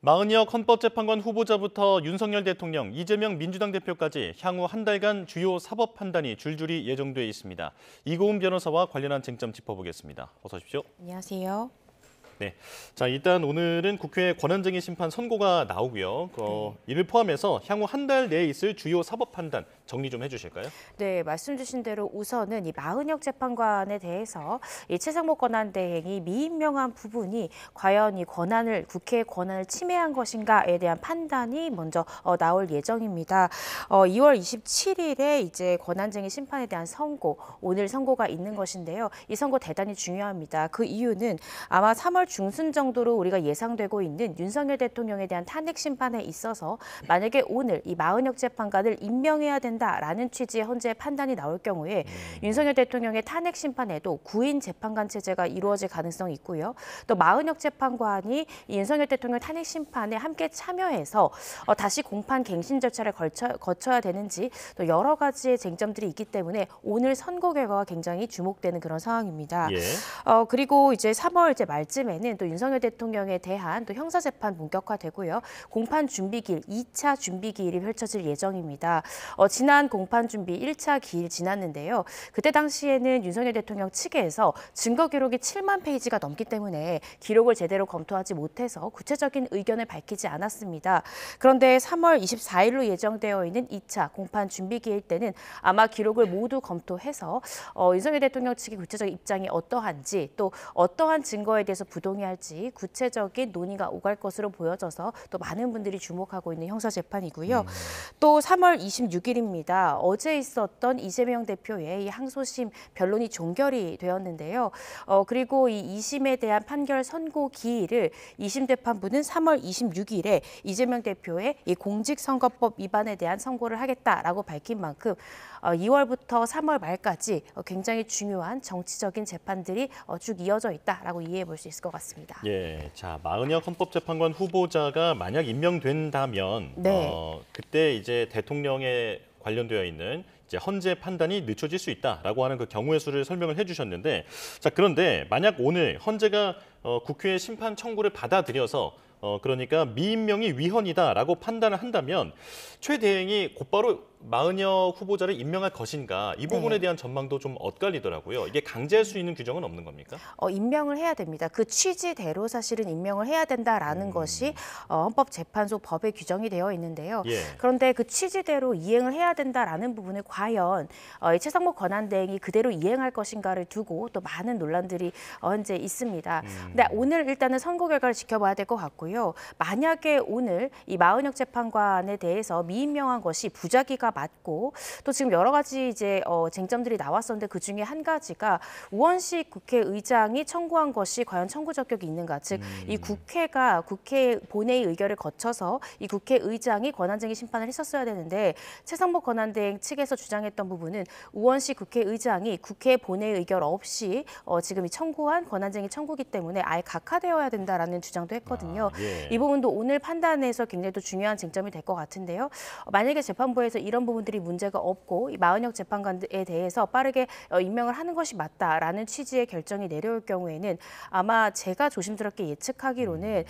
마은혁 헌법재판관 후보자부터 윤석열 대통령, 이재명 민주당 대표까지 향후 한 달간 주요 사법 판단이 줄줄이 예정돼 있습니다. 이고은 변호사와 관련한 쟁점 짚어보겠습니다. 어서 오십시오. 안녕하세요. 네, 자 일단 오늘은 국회 권한쟁의 심판 선고가 나오고요. 이를 포함해서 향후 한 달 내에 있을 주요 사법 판단 정리 좀 해주실까요? 네, 말씀 주신 대로 우선은 이 마은혁 재판관에 대해서 이 최상목 권한대행이 미임명한 부분이 과연 이 국회의 권한을 침해한 것인가에 대한 판단이 먼저 나올 예정입니다. 2월 27일에 이제 권한쟁의 심판에 대한 오늘 선고가 있는 것인데요. 이 선고 대단히 중요합니다. 그 이유는 아마 3월 중순 정도로 우리가 예상되고 있는 윤석열 대통령에 대한 탄핵 심판에 있어서 만약에 오늘 이 마은혁 재판관을 임명해야 된다라는 취지의 헌재의 판단이 나올 경우에 윤석열 대통령의 탄핵 심판에도 구인 재판관 체제가 이루어질 가능성이 있고요. 또 마은혁 재판관이 이 윤석열 대통령 탄핵 심판에 함께 참여해서 다시 공판 갱신 절차를 거쳐야 되는지 또 여러 가지의 쟁점들이 있기 때문에 오늘 선고 결과가 굉장히 주목되는 그런 상황입니다. 예. 그리고 이제 3월 말쯤에는 또 윤석열 대통령에 대한 또 형사 재판 본격화되고요. 공판 준비기일 2차 준비기일이 펼쳐질 예정입니다. 지난 공판 준비 1차 기일 지났는데요. 그때 당시에는 윤석열 대통령 측에서 증거 기록이 7만 페이지가 넘기 때문에 기록을 제대로 검토하지 못해서 구체적인 의견을 밝히지 않았습니다. 그런데 3월 24일로 예정되어 있는 2차 공판 준비기일 때는 아마 기록을 모두 검토해서 윤석열 대통령 측의 구체적인 입장이 어떠한지 또 어떠한 증거에 대해서 부동의할지 구체적인 논의가 오갈 것으로 보여져서 또 많은 분들이 주목하고 있는 형사재판이고요. 또 3월 26일입니다. 어제 있었던 이재명 대표의 이 항소심 변론이 종결이 되었는데요. 그리고 이 2심에 대한 판결 선고 기일을 2심 재판부는 3월 26일에 이재명 대표의 이 공직선거법 위반에 대한 선고를 하겠다라고 밝힌 만큼 2월부터 3월 말까지 굉장히 중요한 정치적인 재판들이 쭉 이어져 있다라고 이해해 볼 수 있을 것 같습니다. 예, 자 마은혁 헌법재판관 후보자가 만약 임명된다면 네. 그때 이제 대통령에 관련되어 있는 이제 헌재 판단이 늦춰질 수 있다라고 하는 그 경우의 수를 설명을 해주셨는데, 자 그런데 만약 오늘 헌재가 국회의 심판 청구를 받아들여서 그러니까 미임명이 위헌이다라고 판단을 한다면 최 대행이 곧바로 마은혁 후보자를 임명할 것인가 이 부분에 네. 대한 전망도 좀 엇갈리더라고요. 이게 강제할 수 있는 규정은 없는 겁니까? 임명을 해야 됩니다. 그 취지대로 사실은 임명을 해야 된다라는 것이 헌법재판소 법에 규정이 되어 있는데요. 예. 그런데 그 취지대로 이행을 해야 된다라는 부분을 과연 이 최상목 권한대행이 그대로 이행할 것인가를 두고 또 많은 논란들이 현재 있습니다. 근데 오늘 일단은 선고 결과를 지켜봐야 될 것 같고요. 만약에 오늘 이 마은혁 재판관에 대해서 미임명한 것이 부작위가 맞고 또 지금 여러 가지 이제 쟁점들이 나왔었는데 그 중에 한 가지가 우원식 국회의장이 청구한 것이 과연 청구 적격이 있는가, 즉 이 국회가 국회 본회의 의결을 거쳐서 이 국회의장이 권한쟁의 심판을 했었어야 되는데 최상목 권한대행 측에서 주장했던 부분은 우원식 국회의장이 국회 본회의 의결 없이 지금 이 청구한 권한쟁의 청구기 때문에 아예 각하되어야 된다라는 주장도 했거든요. 예. 이 부분도 오늘 판단에서 굉장히 또 중요한 쟁점이 될 것 같은데요. 만약에 재판부에서 이런 부분들이 문제가 없고 이 마은혁 재판관에 대해서 빠르게 임명을 하는 것이 맞다라는 취지의 결정이 내려올 경우에는 아마 제가 조심스럽게 예측하기로는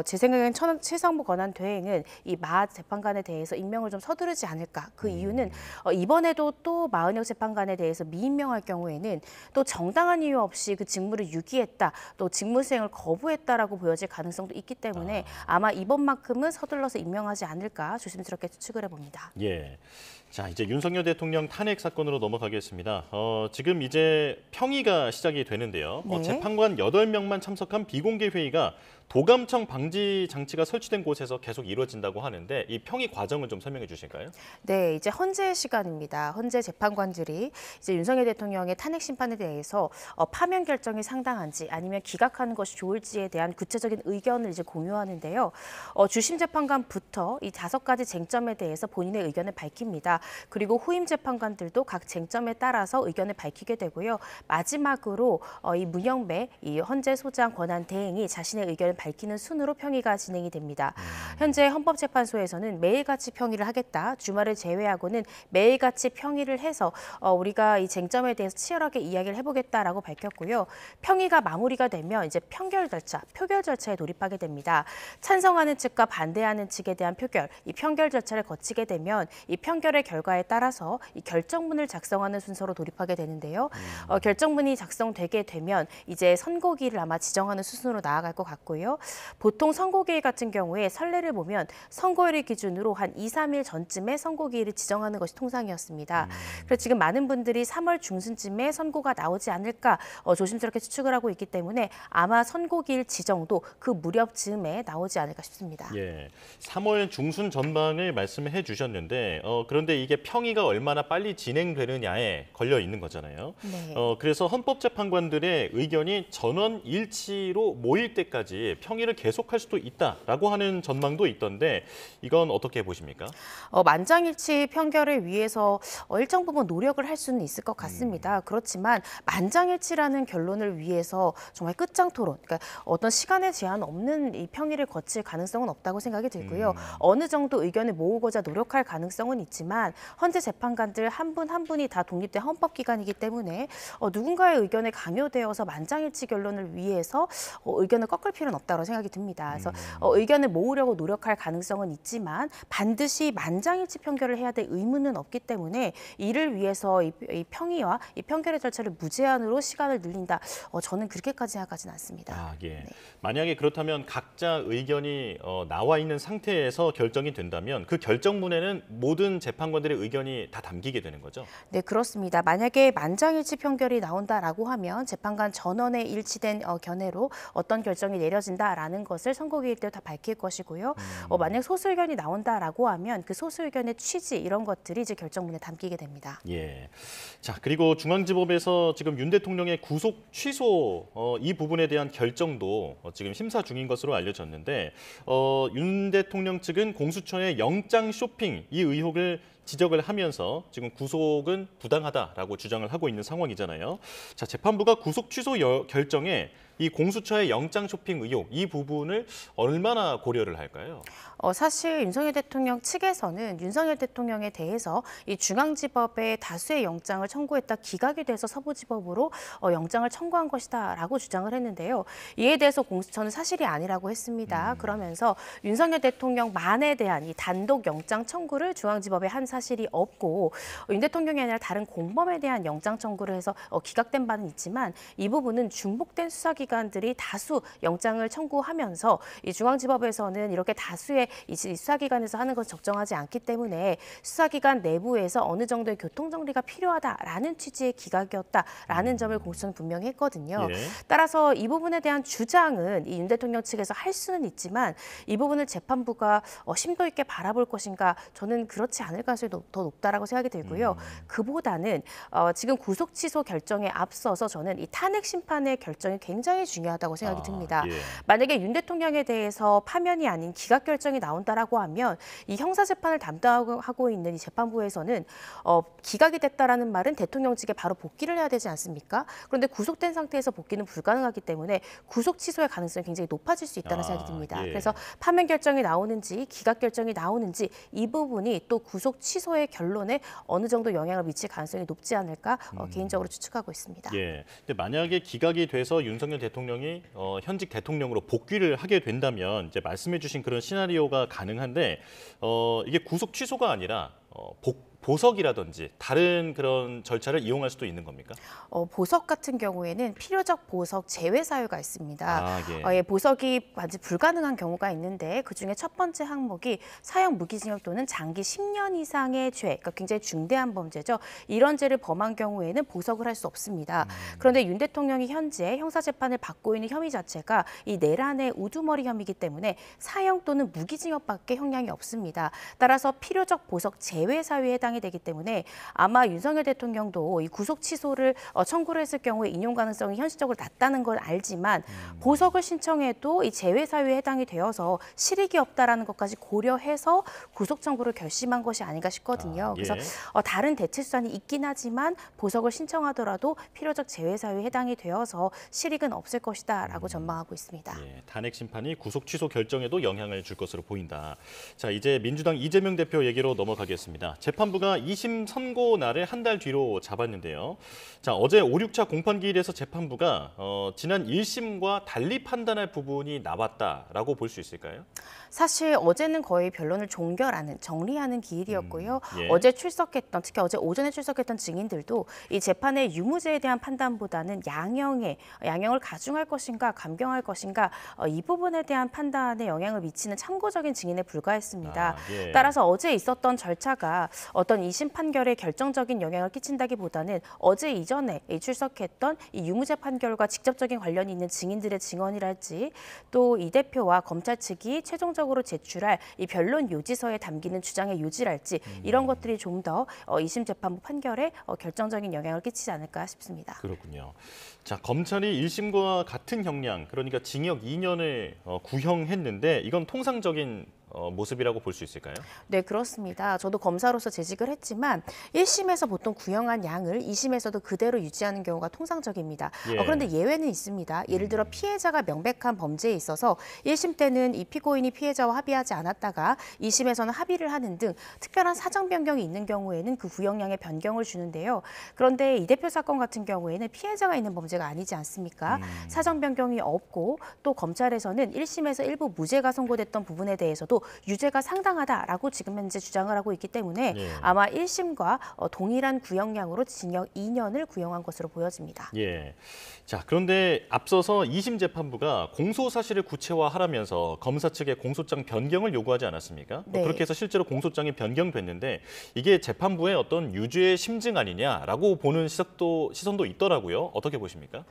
제 생각엔 최상목 권한대행은 이 마 재판관에 대해서 임명을 좀 서두르지 않을까. 그 이유는 이번에도 또 마은혁 재판관에 대해서 미임명할 경우에는 또 정당한 이유 없이 그 직무를 유기했다, 또 직무 수행을 거부했다라고 보여질 가능성도 있기 때문에 아마 이번만큼은 서둘러서 임명하지 않을까 조심스럽게 추측을 해봅니다. 예. 자, 이제 윤석열 대통령 탄핵 사건으로 넘어가겠습니다. 지금 이제 평의가 시작이 되는데요. 네. 재판관 8명만 참석한 비공개 회의가 도감청 방지 장치가 설치된 곳에서 계속 이루어진다고 하는데 이 평의 과정을 좀 설명해 주실까요? 네, 이제 헌재 시간입니다. 헌재 재판관들이 이제 윤석열 대통령의 탄핵 심판에 대해서 파면 결정이 상당한지 아니면 기각하는 것이 좋을지에 대한 구체적인 의견을 이제 공유하는데요. 주심 재판관부터 이 5가지 쟁점에 대해서 본인의 의견을 밝힙니다. 그리고 후임 재판관들도 각 쟁점에 따라서 의견을 밝히게 되고요. 마지막으로 이 문영배 이 헌재 소장 권한 대행이 자신의 의견을 밝히는 순으로 평의가 진행이 됩니다. 현재 헌법재판소에서는 매일같이 평의를 하겠다. 주말을 제외하고는 매일같이 평의를 해서 우리가 이 쟁점에 대해서 치열하게 이야기를 해보겠다라고 밝혔고요. 평의가 마무리가 되면 이제 표결 절차에 돌입하게 됩니다. 찬성하는 측과 반대하는 측에 대한 표결, 이 평결 절차를 거치게 되면 이 평결의 결과에 따라서 이 결정문을 작성하는 순서로 돌입하게 되는데요. 결정문이 작성되게 되면 이제 선고기일을 아마 지정하는 수순으로 나아갈 것 같고요. 보통 선고기일 같은 경우에 선례를 보면 선고일을 기준으로 한 2, 3일 전쯤에 선고기일을 지정하는 것이 통상이었습니다. 그래서 지금 많은 분들이 3월 중순쯤에 선고가 나오지 않을까 조심스럽게 추측을 하고 있기 때문에 아마 선고기일 지정도 그 무렵 즈음에 나오지 않을까 싶습니다. 예, 3월 중순 전망을 말씀해 주셨는데 그런데 이게 평의가 얼마나 빨리 진행되느냐에 걸려 있는 거잖아요. 네. 그래서 헌법재판관들의 의견이 전원 일치로 모일 때까지 평의를 계속할 수도 있다라고 하는 전망도 있던데 이건 어떻게 보십니까? 만장일치 평결을 위해서 일정 부분 노력을 할 수는 있을 것 같습니다. 그렇지만 만장일치라는 결론을 위해서 정말 끝장 토론, 그러니까 어떤 시간의 제한 없는 이 평의를 거칠 가능성은 없다고 생각이 들고요. 어느 정도 의견을 모으고자 노력할 가능성은 있지만 헌재 재판관들 한 분 한 분이 다 독립된 헌법기관이기 때문에 누군가의 의견에 강요되어서 만장일치 결론을 위해서 의견을 꺾을 필요는 없다고 생각이 듭니다. 그래서 의견을 모으려고 노력할 가능성은 있지만 반드시 만장일치 평결을 해야 될 의무는 없기 때문에 이를 위해서 이 평의와 이 평결의 절차를 무제한으로 시간을 늘린다. 저는 그렇게까지 생각하지는 않습니다. 아, 예. 네. 만약에 그렇다면 각자 의견이 나와 있는 상태에서 결정이 된다면 그 결정문에는 모든 재판관들의 의견이 다 담기게 되는 거죠? 네, 그렇습니다. 만약에 만장일치 평결이 나온다라고 하면 재판관 전원의 일치된 견해로 어떤 결정이 내려진다라는 것을 선고기일 때 다 밝힐 것이고요. 만약 소수 의견이 나온다라고 하면 그 소수 의견의 취지 이런 것들이 이제 결정문에 담기게 됩니다. 예. 자, 그리고 중앙지법에서 지금 윤 대통령의 구속 취소 이 부분에 대한 결정도 지금 심사 중인 것으로 알려졌는데 윤 대통령 측은 공수처의 영장 쇼핑 이 의혹을 지적을 하면서 지금 구속은 부당하다라고 주장을 하고 있는 상황이잖아요. 자, 재판부가 구속 취소 결정에 이 공수처의 영장 쇼핑 의혹 이 부분을 얼마나 고려를 할까요? 사실 윤석열 대통령 측에서는 윤석열 대통령에 대해서 이 중앙지법에 다수의 영장을 청구했다 기각이 돼서 서부지법으로 영장을 청구한 것이다라고 주장을 했는데요. 이에 대해서 공수처는 사실이 아니라고 했습니다. 그러면서 윤석열 대통령만에 대한 이 단독 영장 청구를 중앙지법에 한 사실이 없고 윤 대통령이 아니라 다른 공범에 대한 영장 청구를 해서 기각된 바는 있지만 이 부분은 중복된 수사기관들이 다수 영장을 청구하면서 이 중앙지법에서는 이렇게 다수의 이 수사기관에서 하는 것이 적정하지 않기 때문에 수사기관 내부에서 어느 정도의 교통정리가 필요하다라는 취지의 기각이었다라는 점을 공수처는 분명히 했거든요. 예. 따라서 이 부분에 대한 주장은 이 윤 대통령 측에서 할 수는 있지만 이 부분을 재판부가 심도 있게 바라볼 것인가 저는 그렇지 않을 가능성이 더 높다라고 생각이 들고요. 그보다는 지금 구속 취소 결정에 앞서서 저는 이 탄핵 심판의 결정이 굉장히 중요하다고 생각이 듭니다. 예. 만약에 윤 대통령에 대해서 파면이 아닌 기각 결정이 나온다라고 하면 이 형사 재판을 담당하고 있는 이 재판부에서는 기각이 됐다라는 말은 대통령 측에 바로 복귀를 해야 되지 않습니까? 그런데 구속된 상태에서 복귀는 불가능하기 때문에 구속 취소의 가능성이 굉장히 높아질 수 있다는 생각이 듭니다. 예. 그래서 파면 결정이 나오는지 기각 결정이 나오는지 이 부분이 또 구속 취소의 결론에 어느 정도 영향을 미칠 가능성이 높지 않을까 개인적으로 추측하고 있습니다. 예. 근데 만약에 기각이 돼서 윤석열 대통령이 현직 대통령으로 복귀를 하게 된다면 이제 말씀해주신 그런 시나리오가 가능한데 이게 구속 취소가 아니라 보석이라든지 다른 그런 절차를 이용할 수도 있는 겁니까? 보석 같은 경우에는 필요적 보석 제외 사유가 있습니다. 예. 보석이 완전 불가능한 경우가 있는데 그중에 첫 번째 항목이 사형 무기징역 또는 장기 10년 이상의 죄, 그러니까 굉장히 중대한 범죄죠. 이런 죄를 범한 경우에는 보석을 할 수 없습니다. 그런데 윤 대통령이 현재 형사재판을 받고 있는 혐의 자체가 이 내란의 우두머리 혐의이기 때문에 사형 또는 무기징역밖에 형량이 없습니다. 따라서 필요적 보석 제외 사유에 해당하는 해당이 되기 때문에 아마 윤석열 대통령도 이 구속 취소를 청구를 했을 경우에 인용 가능성이 현실적으로 낮다는 걸 알지만 보석을 신청해도 이 제외 사유에 해당이 되어서 실익이 없다라는 것까지 고려해서 구속 청구를 결심한 것이 아닌가 싶거든요. 그래서 다른 대체 수단이 있긴 하지만 보석을 신청하더라도 필요적 제외 사유에 해당이 되어서 실익은 없을 것이다라고 전망하고 있습니다. 예, 탄핵 심판이 구속 취소 결정에도 영향을 줄 것으로 보인다. 자, 이제 민주당 이재명 대표 얘기로 넘어가겠습니다. 재판부가 2심 선고 날을 한 달 뒤로 잡았는데요. 자, 어제 5, 6차 공판기일에서 재판부가 지난 1심과 달리 판단할 부분이 나왔다라고 볼 수 있을까요? 사실 어제는 거의 변론을 정리하는 기일이었고요. 예. 어제 출석했던, 특히 어제 오전에 출석했던 증인들도 이 재판의 유무죄에 대한 판단보다는 양형을 가중할 것인가, 감경할 것인가 이 부분에 대한 판단에 영향을 미치는 참고적인 증인에 불과했습니다. 예. 따라서 어제 있었던 절차가 어떤 2심 판결에 결정적인 영향을 끼친다기보다는 어제 이전에 출석했던 이 유무죄 판결과 직접적인 관련이 있는 증인들의 증언이랄지 또 이 대표와 검찰 측이 최종적으로 제출할 이 변론 요지서에 담기는 주장의 요지랄지 이런 것들이 좀 더 2심 재판부 판결에 결정적인 영향을 끼치지 않을까 싶습니다. 그렇군요. 자, 검찰이 1심과 같은 형량, 그러니까 징역 2년을 구형했는데 이건 통상적인 모습이라고 볼 수 있을까요? 네, 그렇습니다. 저도 검사로서 재직을 했지만 1심에서 보통 구형한 양을 2심에서도 그대로 유지하는 경우가 통상적입니다. 예. 그런데 예외는 있습니다. 예를 들어 피해자가 명백한 범죄에 있어서 1심 때는 이 피고인이 피해자와 합의하지 않았다가 2심에서는 합의를 하는 등 특별한 사정 변경이 있는 경우에는 그 구형량의 변경을 주는데요. 그런데 이 대표 사건 같은 경우에는 피해자가 있는 범죄가 아니지 않습니까? 사정 변경이 없고 또 검찰에서는 1심에서 일부 무죄가 선고됐던 부분에 대해서도 유죄가 상당하다라고 지금 현재 주장을 하고 있기 때문에 예. 아마 1심과 동일한 구형량으로 징역 2년을 구형한 것으로 보여집니다. 예. 자, 그런데 앞서서 2심 재판부가 공소 사실을 구체화하라면서 검사 측의 공소장 변경을 요구하지 않았습니까? 네. 그렇게 해서 실제로 공소장이 변경됐는데 이게 재판부의 어떤 유죄의 심증 아니냐라고 보는 시선도 있더라고요. 어떻게 보십니까?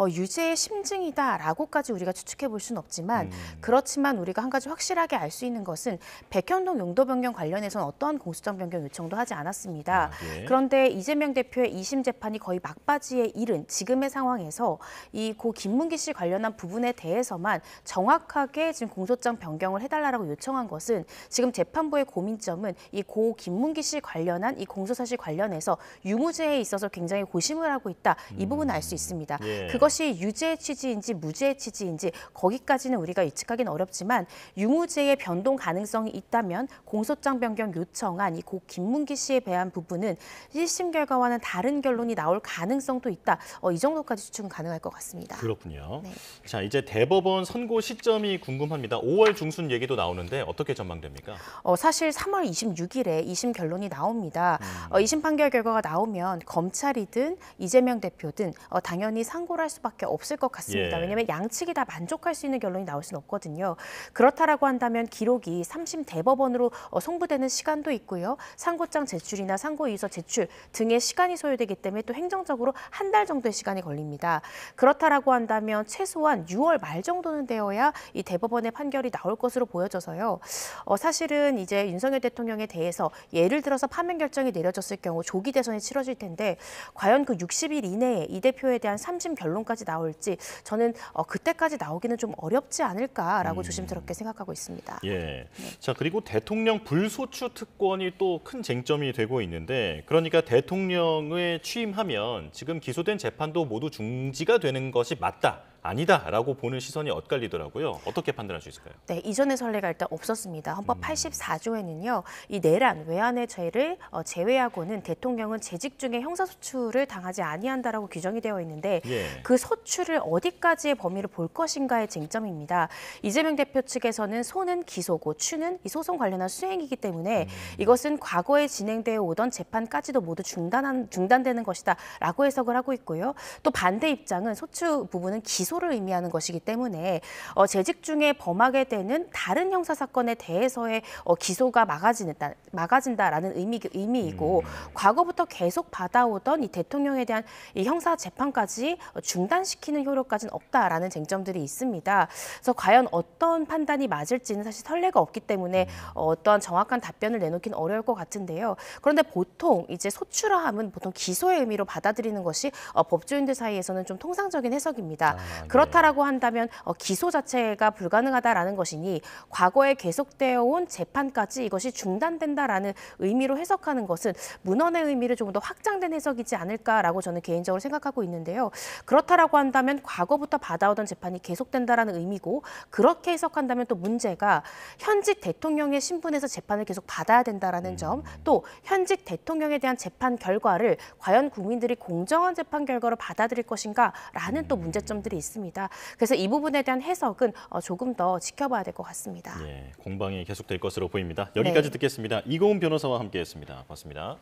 유죄의 심증이다라고까지 우리가 추측해 볼 수는 없지만 그렇지만 우리가 한 가지 확실하게 알 수 있는 것은 백현동 용도 변경 관련해서는 어떠한 공소장 변경 요청도 하지 않았습니다. 예. 그런데 이재명 대표의 2심 재판이 거의 막바지에 이른 지금의 상황에서 이 고 김문기 씨 관련한 부분에 대해서만 정확하게 지금 공소장 변경을 해달라고 요청한 것은 지금 재판부의 고민점은 이 고 김문기 씨 관련한 이 공소사실 관련해서 유무죄에 있어서 굉장히 고심을 하고 있다. 이 부분은 알 수 있습니다. 예. 그것이 유죄의 취지인지 무죄의 취지인지 거기까지는 우리가 예측하기는 어렵지만 유무죄의 변동 가능성이 있다면 공소장 변경 요청한 이 고 김문기 씨에 대한 부분은 1심 결과와는 다른 결론이 나올 가능성도 있다. 이 정도까지 추측은 가능할 것 같습니다. 그렇군요. 네. 자, 이제 대법원 선고 시점이 궁금합니다. 5월 중순 얘기도 나오는데 어떻게 전망됩니까? 사실 3월 26일에 2심 결론이 나옵니다. 2심 판결 결과가 나오면 검찰이든 이재명 대표든 당연히 상고를 할 수밖에 없을 것 같습니다. 예. 왜냐하면 양측이 다 만족할 수 있는 결론이 나올 수는 없거든요. 그렇다라고 한다면 기록이 3심 대법원으로 송부되는 시간도 있고요. 상고장 제출이나 상고이의서 제출 등의 시간이 소요되기 때문에 또 행정적으로 한 달 정도의 시간이 걸립니다. 그렇다라고 한다면 최소한 6월 말 정도는 되어야 이 대법원의 판결이 나올 것으로 보여져서요. 사실은 이제 윤석열 대통령에 대해서 예를 들어서 파면 결정이 내려졌을 경우 조기 대선이 치러질 텐데 과연 그 60일 이내에 이 대표에 대한 3심 결론까지 나올지 저는 그때까지 나오기는 좀 어렵지 않을까라고 조심스럽게 생각하고 있습니다. 예. 자, 그리고 대통령 불소추 특권이 또 큰 쟁점이 되고 있는데 그러니까 대통령을 취임하면 지금 기소된 재판도 모두 중지가 되는 것이 맞다. 아니다라고 보는 시선이 엇갈리더라고요. 어떻게 판단할 수 있을까요? 네, 이전의 선례가 일단 없었습니다. 헌법 84조에는요, 이 내란, 외환의 죄를 제외하고는 대통령은 재직 중에 형사소추를 당하지 아니한다라고 규정이 되어 있는데 예. 그 소추를 어디까지의 범위를 볼 것인가의 쟁점입니다. 이재명 대표 측에서는 소는 기소고 추는 이 소송 관련한 수행이기 때문에 이것은 과거에 진행되어 오던 재판까지도 모두 중단되는 것이다라고 해석을 하고 있고요. 또 반대 입장은 소추 부분은 기소 기소를 의미하는 것이기 때문에 재직 중에 범하게 되는 다른 형사 사건에 대해서의 기소가 막아진다라는 의미이고 과거부터 계속 받아오던 이 대통령에 대한 이 형사 재판까지 중단시키는 효력까지는 없다라는 쟁점들이 있습니다. 그래서 과연 어떤 판단이 맞을지는 사실 선례가 없기 때문에 어떠한 정확한 답변을 내놓기는 어려울 것 같은데요. 그런데 보통 이제 소추라함은 보통 기소의 의미로 받아들이는 것이 법조인들 사이에서는 좀 통상적인 해석입니다. 네. 그렇다라고 한다면 기소 자체가 불가능하다라는 것이니 과거에 계속되어 온 재판까지 이것이 중단된다라는 의미로 해석하는 것은 문헌의 의미를 조금 더 확장된 해석이지 않을까라고 저는 개인적으로 생각하고 있는데요. 그렇다라고 한다면 과거부터 받아오던 재판이 계속된다라는 의미고 그렇게 해석한다면 또 문제가 현직 대통령의 신분에서 재판을 계속 받아야 된다라는 점, 또 현직 대통령에 대한 재판 결과를 과연 국민들이 공정한 재판 결과로 받아들일 것인가라는 또 문제점들이 있습니다. 그래서 이 부분에 대한 해석은 조금 더 지켜봐야 될 것 같습니다. 예, 공방이 계속될 것으로 보입니다. 여기까지 네. 듣겠습니다. 이고은 변호사와 함께했습니다. 고맙습니다.